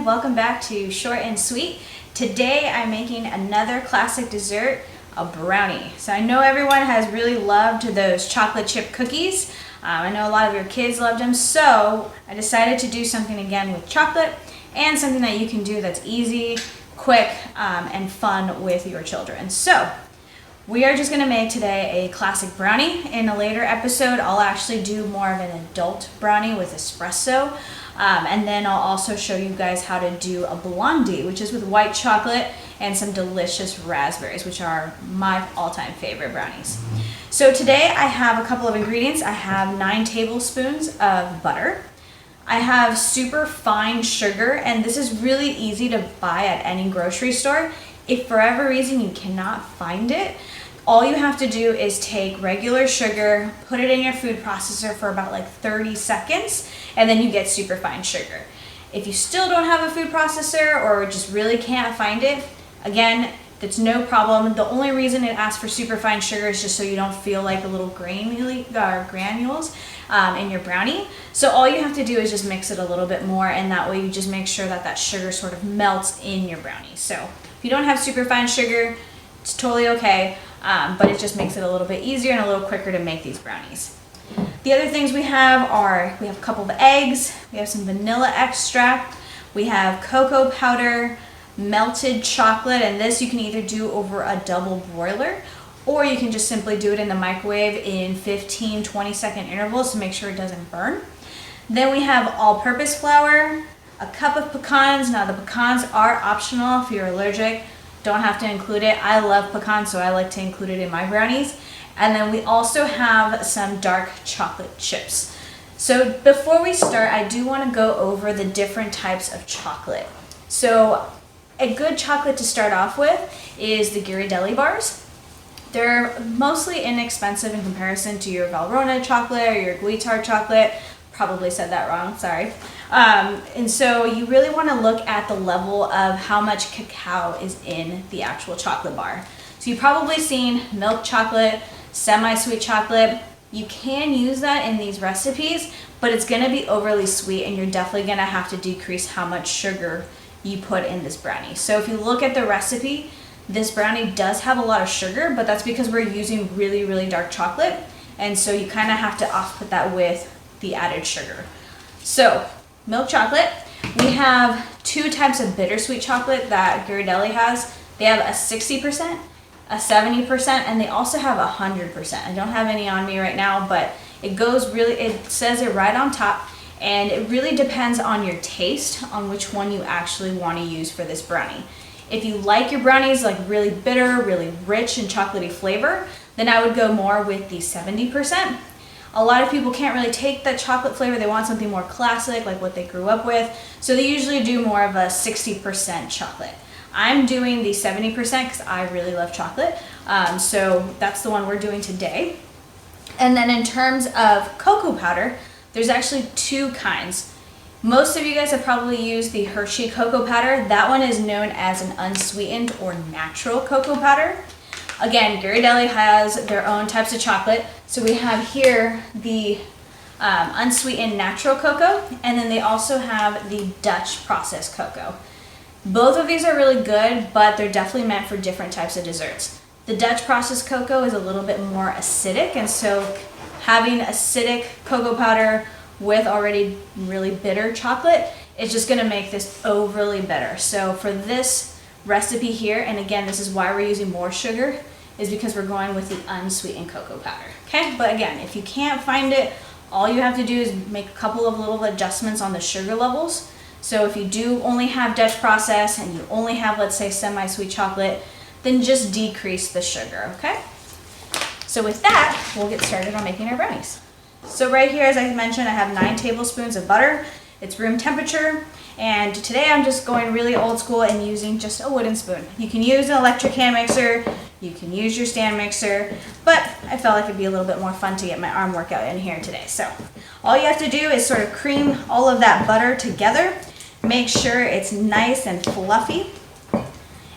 everyone, welcome back to Short and Sweet. Today I'm making another classic dessert, a brownie. So I know everyone has really loved those chocolate chip cookies. I know a lot of your kids loved them, so I decided to do something again with chocolate and something that you can do that's easy, quick, and fun with your children. So we are just going to make today a classic brownie. In a later episode, I'll actually do more of an adult brownie with espresso. And then I'll also show you guys how to do a blondie, which is with white chocolate and some delicious raspberries, which are my all-time favorite brownies. So today I have a couple of ingredients. I have 9 tablespoons of butter. I have super fine sugar, and this is really easy to buy at any grocery store. If for whatever reason you cannot find it, all you have to do is take regular sugar, put it in your food processor for about like 30 seconds, and then you get super fine sugar. If you still don't have a food processor or just really can't find it, again, that's no problem. The only reason it asks for super fine sugar is just so you don't feel like the little granules in your brownie. So all you have to do is just mix it a little bit more, and that way you just make sure that that sugar sort of melts in your brownie. So if you don't have super fine sugar, it's totally okay, but it just makes it a little bit easier and a little quicker to make these brownies. The other things we have are, we have a couple of eggs, we have some vanilla extract, we have cocoa powder, melted chocolate, and this you can either do over a double broiler or you can just simply do it in the microwave in 15-20 second intervals to make sure it doesn't burn. Then we have all-purpose flour, a cup of pecans. Now the pecans are optional if you're allergic. Don't have to include it. I love pecans, so I like to include it in my brownies. And then we also have some dark chocolate chips. So before we start, I do want to go over the different types of chocolate. So a good chocolate to start off with is the Ghirardelli bars. They're mostly inexpensive in comparison to your Valrhona chocolate or your Guitar chocolate. Probably said that wrong, sorry. And so you really want to look at the level of how much cacao is in the actual chocolate bar. So you've probably seen milk chocolate, semi-sweet chocolate. You can use that in these recipes, but it's going to be overly sweet, and you're definitely going to have to decrease how much sugar you put in this brownie. So if you look at the recipe, this brownie does have a lot of sugar, but that's because we're using really, really dark chocolate, and so you kind of have to offset that with the added sugar. So milk chocolate, we have 2 types of bittersweet chocolate that Ghirardelli has. They have a 60%, a 70%, and they also have 100%. I don't have any on me right now, but it goes really, it says it right on top, and it really depends on your taste on which one you actually want to use for this brownie. If you like your brownies like really bitter, really rich and chocolatey flavor, then I would go more with the 70%. A lot of people can't really take that chocolate flavor. They want something more classic, like what they grew up with. So they usually do more of a 60% chocolate. I'm doing the 70% because I really love chocolate. So that's the one we're doing today. And then in terms of cocoa powder, there's actually 2 kinds. Most of you guys have probably used the Hershey cocoa powder. That one is known as an unsweetened or natural cocoa powder. Again, Ghirardelli has their own types of chocolate. So we have here the unsweetened natural cocoa, and then they also have the Dutch processed cocoa. Both of these are really good, but they're definitely meant for different types of desserts. The Dutch processed cocoa is a little bit more acidic, and so having acidic cocoa powder with already really bitter chocolate is just going to make this overly bitter. So for this recipe here, and again, this is why we're using more sugar, is because we're going with the unsweetened cocoa powder. Okay, but again, if you can't find it, all you have to do is make a couple of little adjustments on the sugar levels. So if you do only have Dutch process and you only have, let's say, semi-sweet chocolate, then just decrease the sugar, okay? So with that, we'll get started on making our brownies. So right here, as I mentioned, I have 9 tablespoons of butter. It's room temperature, and today I'm just going really old school and using just a wooden spoon. You can use an electric hand mixer, you can use your stand mixer, but I felt like it'd be a little bit more fun to get my arm workout in here today. So all you have to do is sort of cream all of that butter together. Make sure it's nice and fluffy.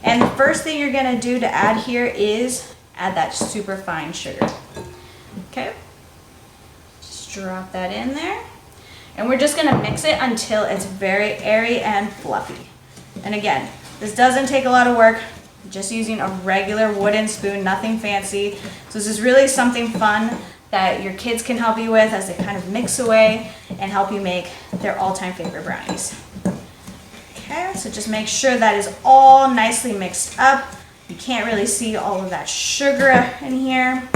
And the first thing you're gonna do to add here is add that super fine sugar. Okay, just drop that in there. And we're just gonna mix it until it's very airy and fluffy. And again, this doesn't take a lot of work, just using a regular wooden spoon, nothing fancy. So this is really something fun that your kids can help you with as they kind of mix away and help you make their all-time favorite brownies. Okay, so just make sure that is all nicely mixed up. You can't really see all of that sugar in here.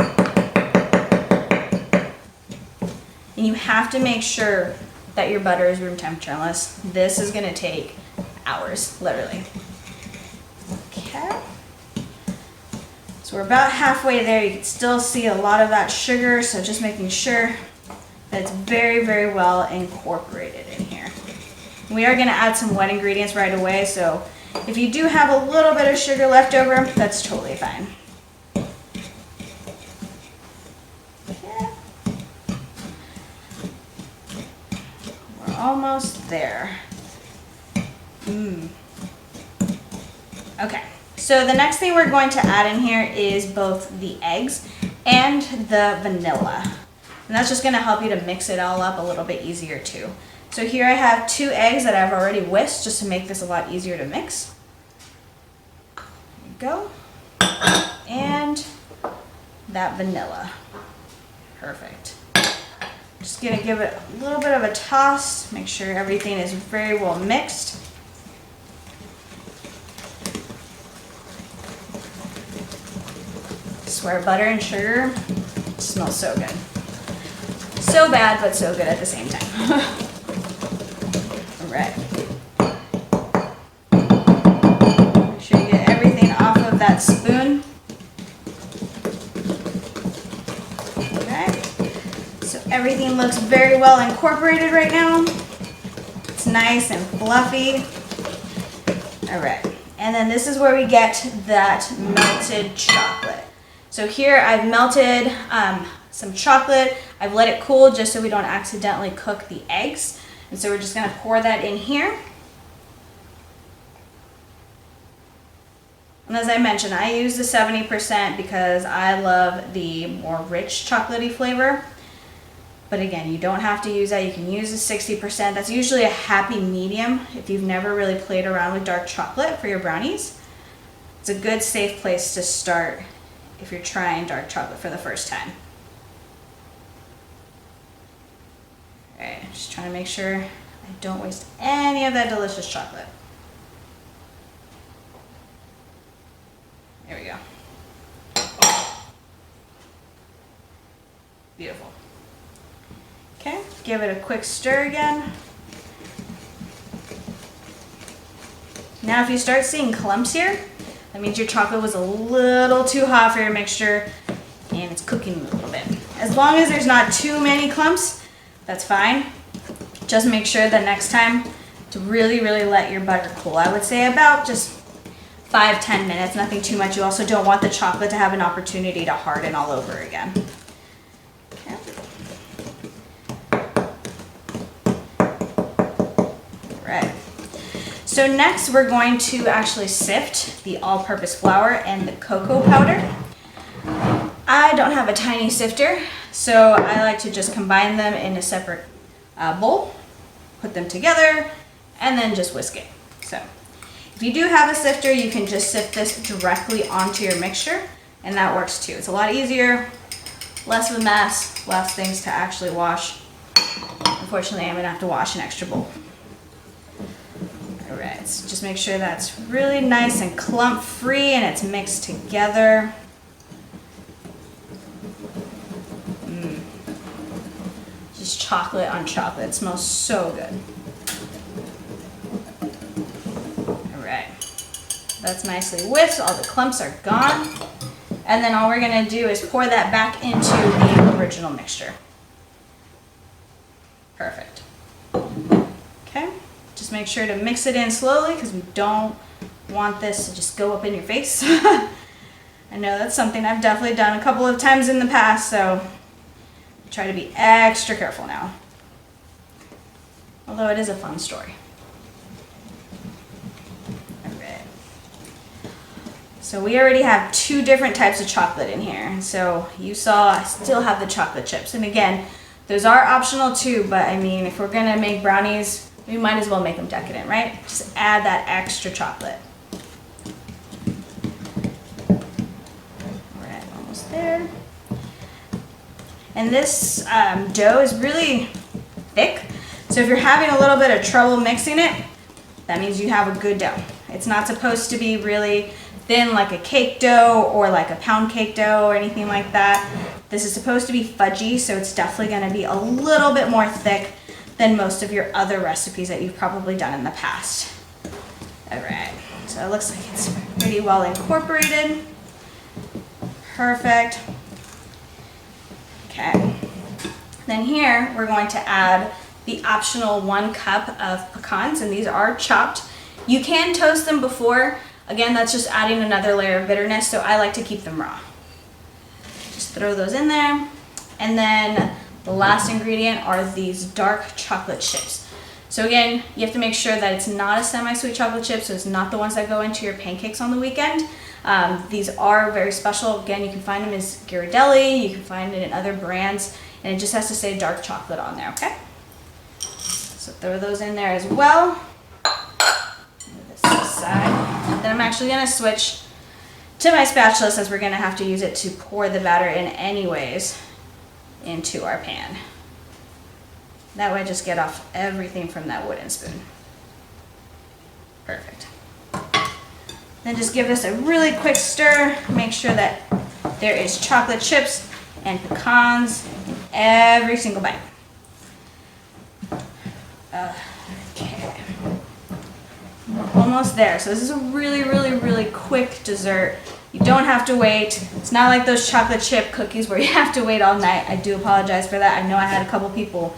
And you have to make sure that your butter is room temperature, unless this is gonna take hours, literally. Okay. So we're about halfway there. You can still see a lot of that sugar, so just making sure that it's very, very well incorporated in here. We are gonna add some wet ingredients right away, so if you do have a little bit of sugar left over, that's totally fine. Okay. We're almost there. Okay, so the next thing we're going to add in here is both the eggs and the vanilla. And that's just gonna help you to mix it all up a little bit easier too. So here I have 2 eggs that I've already whisked just to make this a lot easier to mix. There you go. And that vanilla. Perfect. Just gonna give it a little bit of a toss, make sure everything is very well mixed. I swear butter and sugar smells so good. So bad, but so good at the same time. All right. Make sure you get everything off of that spoon. Okay. So everything looks very well incorporated right now. It's nice and fluffy. All right. And then this is where we get that melted chocolate. So here I've melted some chocolate. I've let it cool just so we don't accidentally cook the eggs. And so we're just gonna pour that in here. And as I mentioned, I use the 70% because I love the more rich chocolatey flavor. But again, you don't have to use that. You can use the 60%. That's usually a happy medium if you've never really played around with dark chocolate for your brownies. It's a good, safe place to start if you're trying dark chocolate for the first time. All right, just trying to make sure I don't waste any of that delicious chocolate. There we go. Beautiful. Okay, give it a quick stir again. Now if you start seeing clumps here, that means your chocolate was a little too hot for your mixture and it's cooking a little bit. As long as there's not too many clumps, that's fine. Just make sure that next time to really, really let your butter cool. I would say about just 5-10 minutes, nothing too much. You also don't want the chocolate to have an opportunity to harden all over again. Okay. All right. So next we're going to actually sift the all-purpose flour and the cocoa powder. I don't have a tiny sifter, so I like to just combine them in a separate bowl, put them together, and then just whisk it. So if you do have a sifter, you can just sift this directly onto your mixture, and that works too. It's a lot easier, less of a mess, less things to actually wash. Unfortunately, I'm gonna have to wash an extra bowl. All right, so just make sure that's really nice and clump free and it's mixed together. Just chocolate on chocolate, it smells so good. All right, that's nicely whisked, all the clumps are gone. And then all we're gonna do is pour that back into the original mixture. Perfect. Okay. Just make sure to mix it in slowly because we don't want this to just go up in your face. I know that's something I've definitely done a couple of times in the past, so try to be extra careful now. Although it is a fun story. All right. So we already have 2 different types of chocolate in here. So you saw I still have the chocolate chips. And again, Those are optional too, but I mean, if we're gonna make brownies, we might as well make them decadent, right? Just add that extra chocolate. All right, almost there. And this dough is really thick, so if you're having a little bit of trouble mixing it, that means you have a good dough. It's not supposed to be really thin like a cake dough or like a pound cake dough or anything like that. This is supposed to be fudgy, so it's definitely gonna be a little bit more thick than most of your other recipes that you've probably done in the past. All right, so it looks like it's pretty well incorporated. Perfect. Okay, then here we're going to add the optional 1 cup of pecans, and these are chopped. You can toast them before. Again, that's just adding another layer of bitterness, so I like to keep them raw. Just throw those in there. And then the last ingredient are these dark chocolate chips. So again, you have to make sure that it's not a semi-sweet chocolate chip, so it's not the ones that go into your pancakes on the weekend. These are very special. Again, you can find them as Ghirardelli, you can find it in other brands, and it just has to say dark chocolate on there, okay? So throw those in there as well. Move this aside. Then I'm actually gonna switch to my spatula since we're gonna have to use it to pour the batter in anyways into our pan. That way I just get off everything from that wooden spoon. Perfect. Then just give this a really quick stir. Make sure that there is chocolate chips and pecans in every single bite. Okay. We're almost there. So this is a really, really, really quick dessert. You don't have to wait. It's not like those chocolate chip cookies where you have to wait all night. I do apologize for that. I know I had a couple people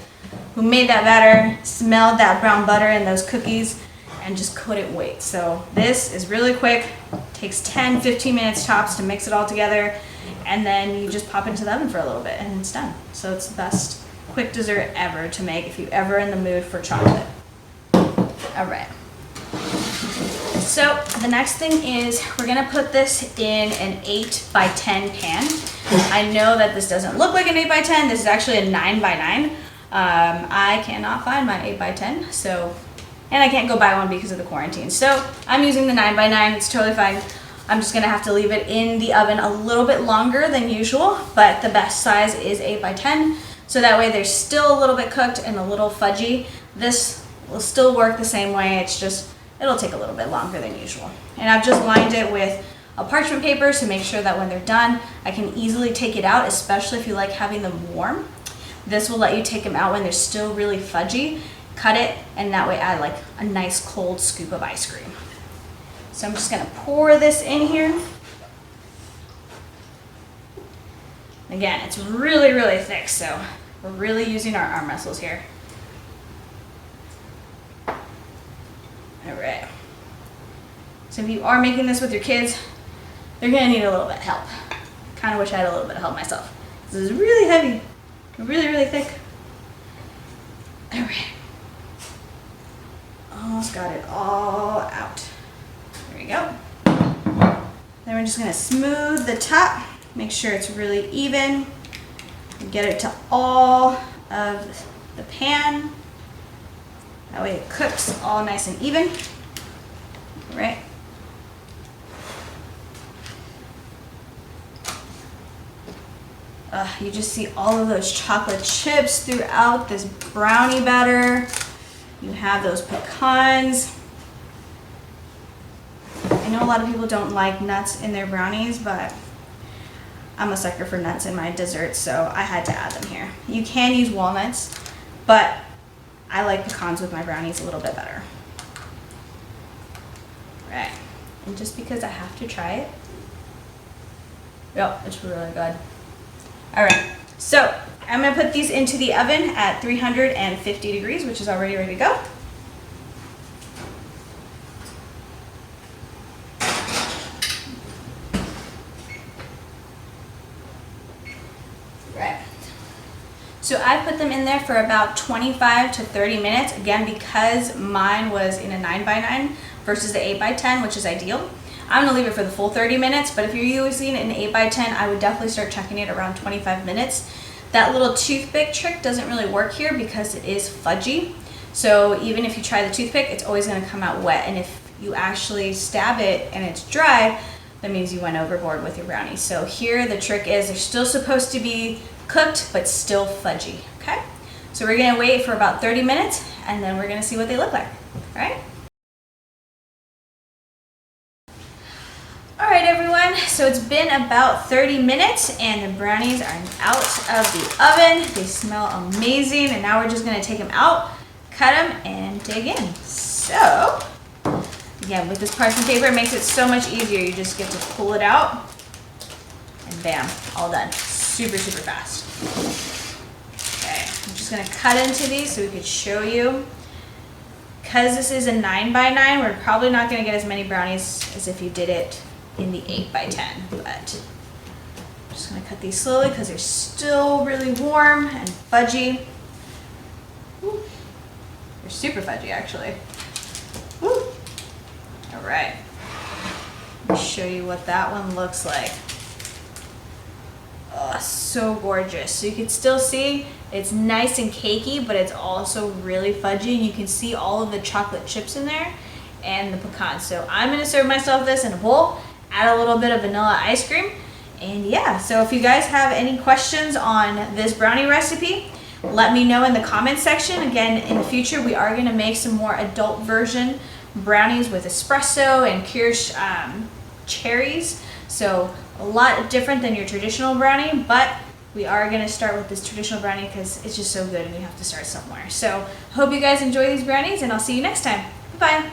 who made that batter, smelled that brown butter in those cookies, and just couldn't wait. So this is really quick. Takes 10-15 minutes tops to mix it all together, and then you just pop it into the oven for a little bit and it's done. So it's the best quick dessert ever to make if you're ever in the mood for chocolate. All right. So the next thing is we're gonna put this in an 8 by 10 pan. I know that this doesn't look like an 8 by 10. This is actually a 9 by 9. I cannot find my 8 by 10, and I can't go buy one because of the quarantine. So I'm using the 9 by 9. It's totally fine. I'm just gonna have to leave it in the oven a little bit longer than usual, but the best size is 8 by 10. So that way they're still a little bit cooked and a little fudgy. This will still work the same way. It's just, it'll take a little bit longer than usual. And I've just lined it with a parchment paper to make sure that when they're done, I can easily take it out, especially if you like having them warm. This will let you take them out when they're still really fudgy. Cut it, and that way add like a nice cold scoop of ice cream. So I'm just gonna pour this in here. Again, it's really, really thick, so we're really using our arm muscles here. All right. So if you are making this with your kids, they're gonna need a little bit of help. Kind of wish I had a little bit of help myself. This is really heavy, really, really thick. All right. Almost got it all out. There we go. Then we're just gonna smooth the top, make sure it's really even, and get it to all of the pan. That way it cooks all nice and even. All right. You just see all of those chocolate chips throughout this brownie batter. You have those pecans. I know a lot of people don't like nuts in their brownies, but I'm a sucker for nuts in my desserts, so I had to add them here. You can use walnuts, but I like pecans with my brownies a little bit better. Right, and just because I have to try it, yep, it's really good. All right, so I'm gonna put these into the oven at 350 degrees, which is already ready to go. Right. So I put them in there for about 25 to 30 minutes, again, because mine was in a 9 by 9 versus the 8 by 10, which is ideal. I'm gonna leave it for the full 30 minutes, but if you're using an 8 by 10, I would definitely start checking it around 25 minutes. That little toothpick trick doesn't really work here because it is fudgy. So even if you try the toothpick, it's always gonna come out wet. And if you actually stab it and it's dry, that means you went overboard with your brownies. So here the trick is they're still supposed to be cooked, but still fudgy, okay? So we're gonna wait for about 30 minutes and then we're gonna see what they look like, all right? All right, everyone, so it's been about 30 minutes and the brownies are out of the oven. They smell amazing, and now we're just gonna take them out, cut them, and dig in. So, again, with this parchment paper, it makes it so much easier. You just get to pull it out, and bam, all done. Super, super fast. Okay, I'm just gonna cut into these so we could show you. Because this is a 9 by 9, we're probably not gonna get as many brownies as if you did it in the 8 by 10, but I'm just gonna cut these slowly because they're still really warm and fudgy. Woo. They're super fudgy, actually. Woo. All right, let me show you what that one looks like. Oh, so gorgeous. So you can still see it's nice and cakey, but it's also really fudgy, and you can see all of the chocolate chips in there and the pecans. So I'm gonna serve myself this in a bowl, add a little bit of vanilla ice cream, and yeah, so if you guys have any questions on this brownie recipe, let me know in the comments section. Again, in the future, we are gonna make some more adult version brownies with espresso and Kirsch cherries. So a lot different than your traditional brownie, but we are gonna start with this traditional brownie because it's just so good and we have to start somewhere. So hope you guys enjoy these brownies, and I'll see you next time. Bye-bye.